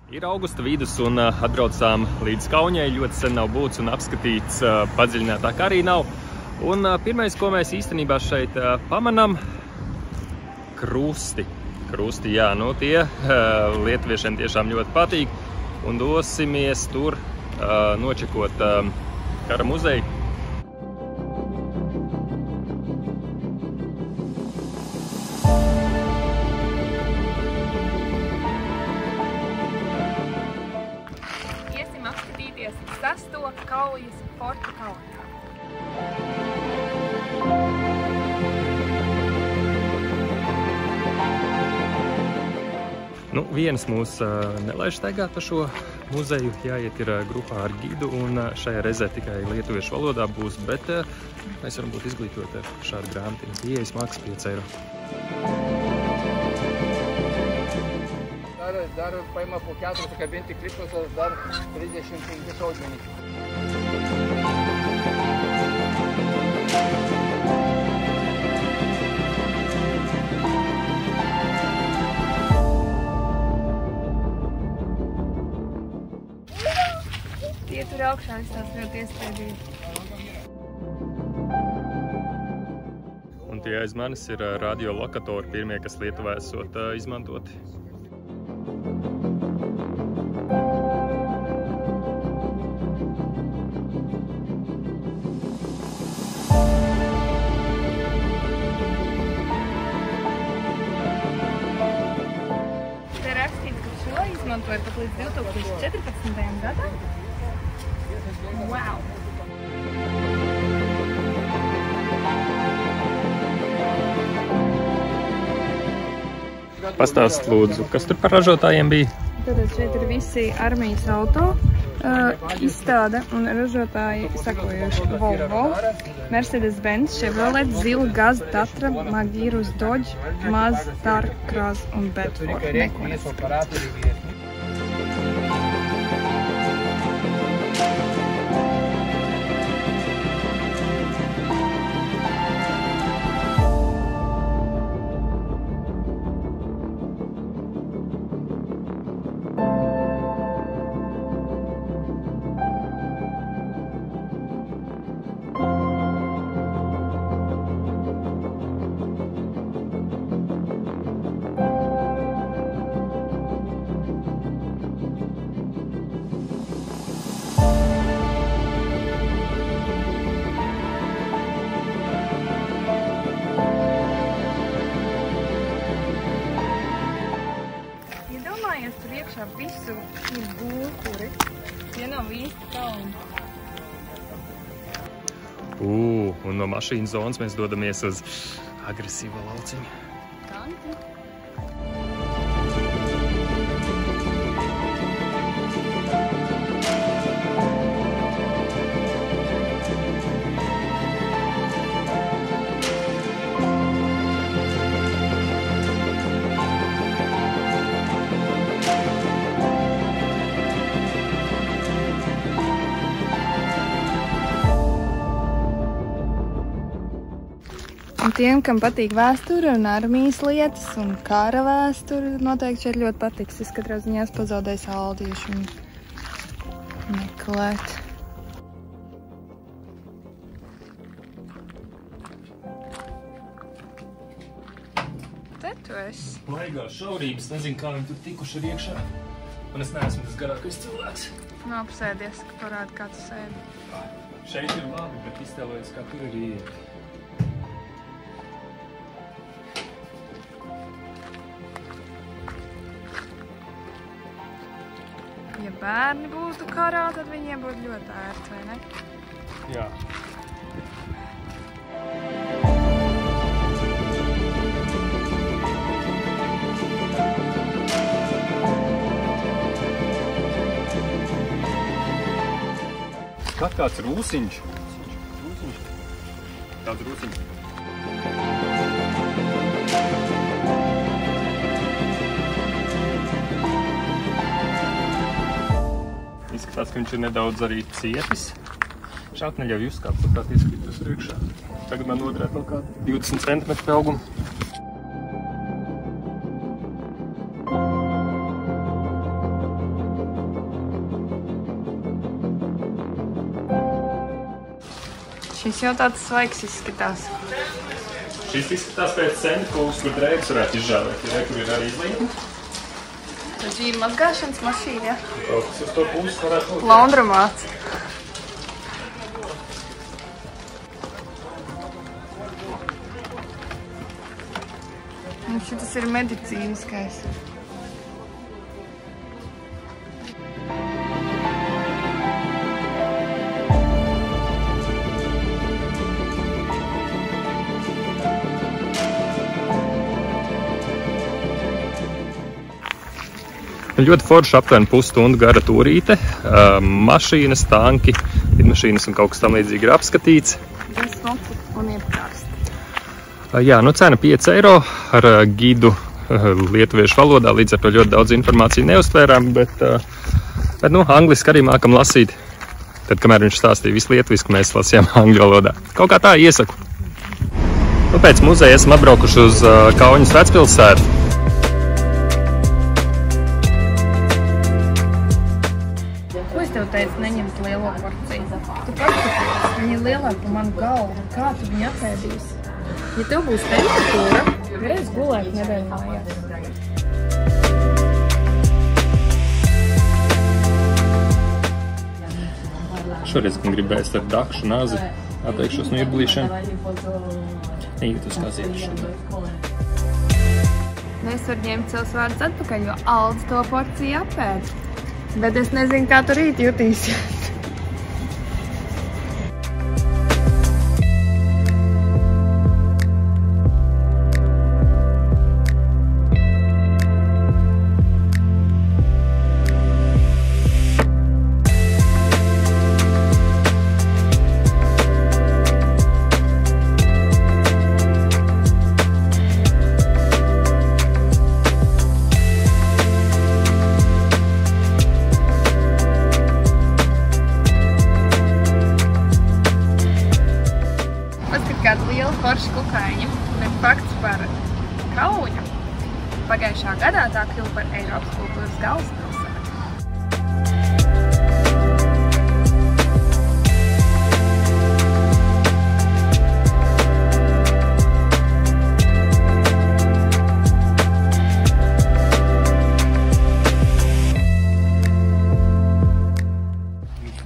Ir augusta vidus un atbraucām līdz Kaunijai. Ļoti sen nav būts un apskatīts, padziļinātāk arī nav. Un pirmais, ko mēs īstenībā šeit pamanām, krusti. Krusti, jā, nu tie lietuviešiem tiešām ļoti patīk. Un dosimies tur nočekot kara muzeju. Sesto kaujas fortu Kaunijā. Nu, vienas mūs nelaiž staigāt pa šo muzeju, jāiet ir grupā ar gidu, un šajā reizē tikai lietuviešu valodā būs, bet mēs varam būt izglītoti ar šādu grāmatiņu. Pieejas maksas 5 eiro. Dar paima po 4 pakabinti klipus, dar 35 šaudmenys. Tie tur augšā izstās ļoti iespaidīgi. Un tie aiz manis ir radiolokatori, pirmie, kas Lietuvā esot izmantoti. Izmantoja pat līdz 2014. gadam. Wow! Pastāst lūdzu, kas tur par ražotājiem bija? Tātad šeit ir visi armijas auto izstāde un ražotāji sakojuši Volvo, Mercedes-Benz, Chevrolet, Zila, Gaz, Tatra, Magirus, Dodge, Maz, Tar, Kraz un Bedford. Neko nesapratu. Tur iekšā visu ir būkuri. Tie nav īsti kalni. Un no mašīnu zonas mēs dodamies uz agresīvo lauciņu. Tanti. Un tiem, kam patīk vēsture un armijas lietas un kara vēsture, noteikti šeit ļoti patiks. Es katrā ziņā pazaudēju saldiešu un meklēt. Te tu esi. Laigās šaurības, nezinu, kā viņi tur tikuši ar iekšā. Un es neesmu tas garākais cilvēks. Nu, apsēdies, ka parādi, kā tu sēdi. Šeit ir labi, bet iztēlojies, kā tur ir iet. Ja bērni būtu karā, tad viņiem būtu ļoti ērti, vai ne? Jā. Skat, kāds rūsiņš. Tāds rūsiņš. Izskatās, ka viņš ir nedaudz arī cietis. Šādi neļauj uzkāpt, kā ieskritus priekšā. Tagad man noderēt vēl kādu 20 cm augumu. Šis jau tāds svaigs izskatās. Šis izskatās pēc centra pūles, kur drēbes varētu izžāvēt. Kur ir arī izlīme. Tad šī ir mazgāšanas mašīna, ja? Kaut kas uz to puses varētu būt. Laundromāts. Un šitas ir medicīniskais. Ļoti forši aptuveni pusstundu gara turīte. Mašīnas, tanki, lidmašīnas un kaut kas tam līdzīgi ir apskatīts. Smuki un iekārsti. Jā, nu cena 5 eiro ar gidu lietuviešu valodā, līdz ar to ļoti daudz informāciju neuztvērām, bet nu, angliski arī mākam lasīt. Tad, kamēr viņš stāstīja visu lietuvisku, mēs lasījām angļu valodā. Kaut kā tā iesaku. Nu, pēc muzeja esam atbraukuši uz Kauņas vecpilsētu. Ko es tev teicu, neņemt lielo porciju? Tu paskaties, viņa ir lielāka par manu galvu. Kā tu viņu atēdīsi? Ja tev būs temperatūra, reiz gulēt nedēļu mājās. Šoreiz man gribēs ar dakšu nāzi. Atteikšos no ieblīšiem. Neiet uz kā ziedšanu. Es varu ņemt savus vārdus atpakaļ, jo Aldis to porciju apēd. Bet es nezinu, kā tu rīt jutīsies. Kāda liela forša kukaiņa, bet fakts par Kauņu. Pagājušā gadā tā kļuva par Eiropas kultūras galvaspilsētu.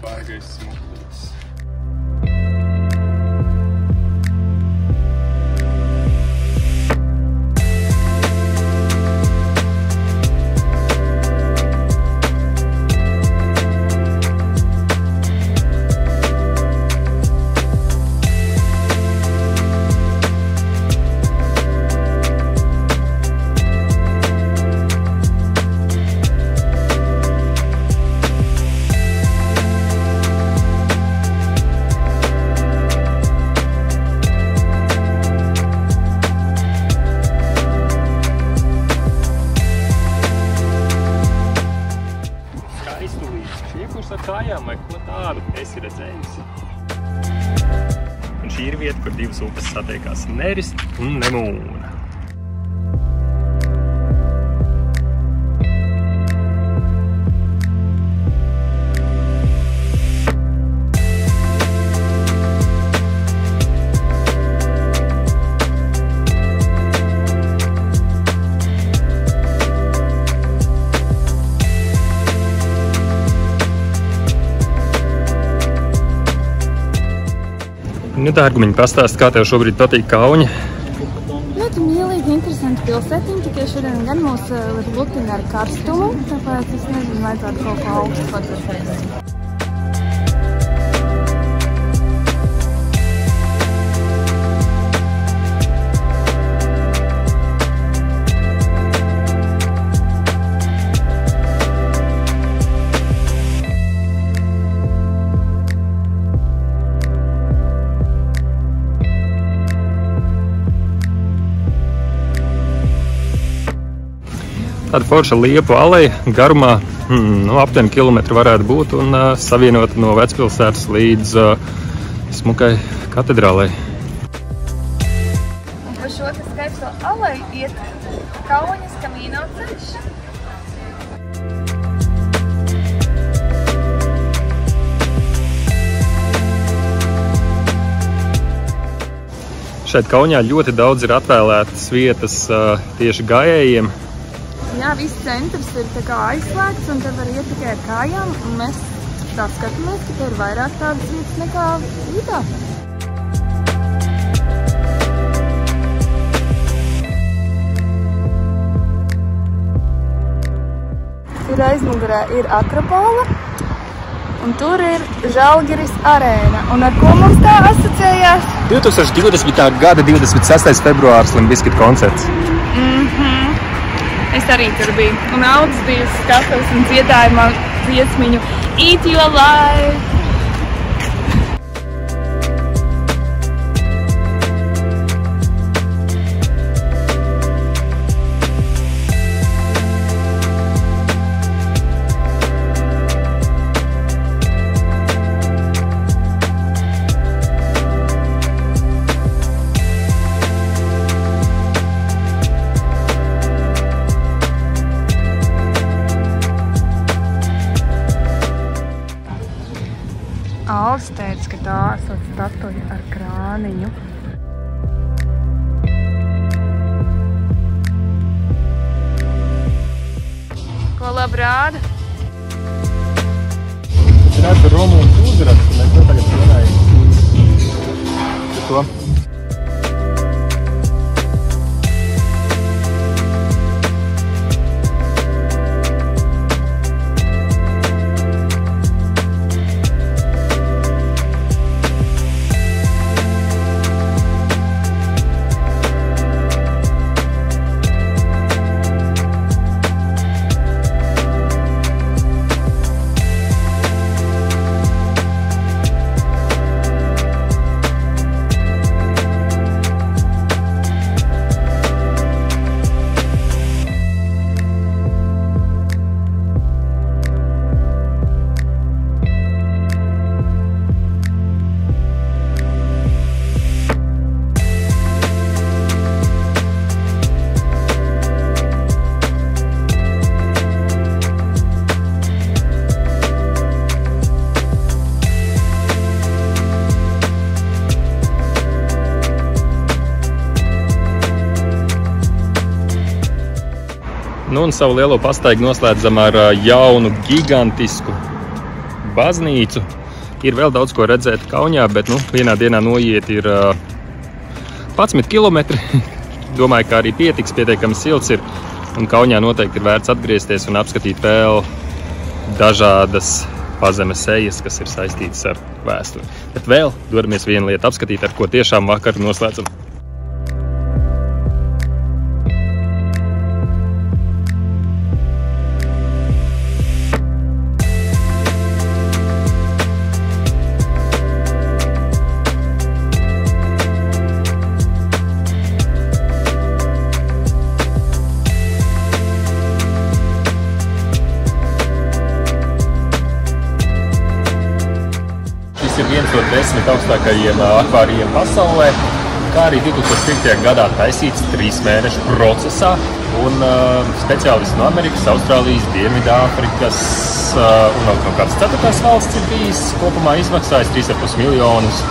Baigais smuklis. Iekurs ar kājām vai ko tādu esi redzējusi. Un šī ir vieta, kur divas upes satiekās - Neris un Nemūna. Nu, dārgumiņ, pastāst, kā tev šobrīd patīk Kauņa? Ļoti mīlīgi, interesanti pilsētiņi, tikai šodien gan mūs lutina ar karstumu, tāpēc es nezinu, vajadzētu kaut ko augstu paturēt. Tāda forša liepu aleja garumā, aptuveni kilometru varētu būt un savienota no vecpilsētas līdz smukai katedrālei. Un pa šo te skaisto aleju iet Kauņas Kamīno ceļš. Šeit Kaunijā ļoti daudz ir atvēlētas vietas tieši gājējiem. Jā, viss centrs ir tā kā aizslēgts un te var iet tikai ar kājām. Un mēs tā skatāmies, ka te ir vairāk tādas vietas nekā rītā. Ir aizmugurē ir Akropola. Un tur ir Žalgiris arēna. Un ar ko mums tā asociējās? 2020. gada 26. februārs Limbiskit koncerts. Es arī tur biju. Un Aldis bija uz skatuves un dziedāja man dziesmiņu Eat You Alive. Aldis teica, ka tā esot statuja ar krāniņu. Ko labi rāda? Tas ir ar Romu un uzrakstu, mēs to tagad runājam. To. Nu, un savu lielo pastaigu noslēdzam ar jaunu, gigantisku baznīcu. Ir vēl daudz ko redzēt Kaunijā, bet vienā dienā noiet ir 11 kilometri. Domāju, ka arī pietiekami silts ir. Un Kaunijā noteikti ir vērts atgriezties un apskatīt vēl dažādas pazemes ejas, kas ir saistītas ar vēsturi. Bet vēl dodamies vienu lietu apskatīt, ar ko tiešām vakar noslēdzam. Ir viens no 10 augstākajiem akvārijiem pasaulē, kā arī 2005. gadā taisīts 3 mēnešu procesā, un speciālisti no Amerikas, Austrālijas, Dienvidāfrikas un vēl kaut kāds 4. valsts ir bijis, kopumā izmaksājis 3,5 miljonus